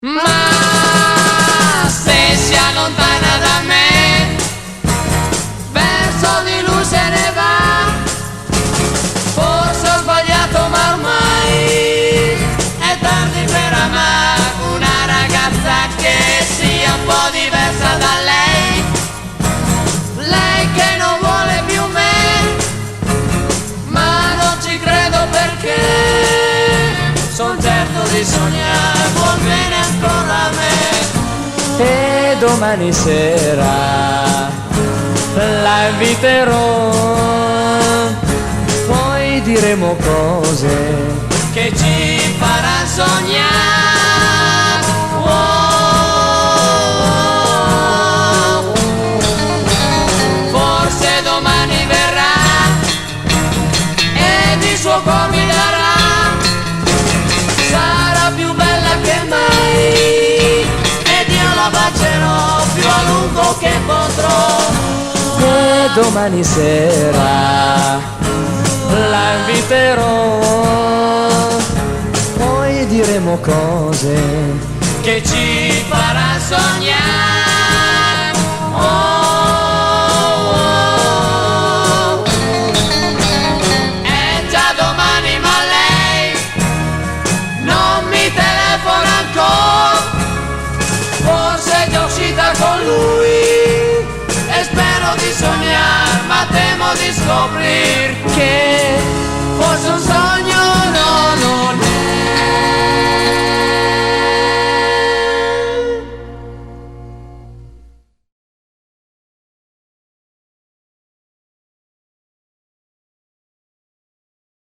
Ma se si allontana da me, verso di lui se ne va. Forse ho sbagliato ma ormai è tardi per amare una ragazza che sia un po' diversa da lei. Lei che non vuole più me, ma non ci credo perché son certo di sognare, vuol bene ancora a me. E domani sera la inviterò, poi diremo cose che ci faranno sognare. Oh, forse domani verrà ed il suo cuore mi darà. Sarà più bella che mai ed io la bacerò più a lungo che potrò. E domani sera la inviterò, poi diremo cose che ci farà sognare. Oh, oh, oh. È già domani ma lei non mi telefona ancora. Forse è già uscita con lui e spero di sognare, ma temo di scoprir che forse un sogno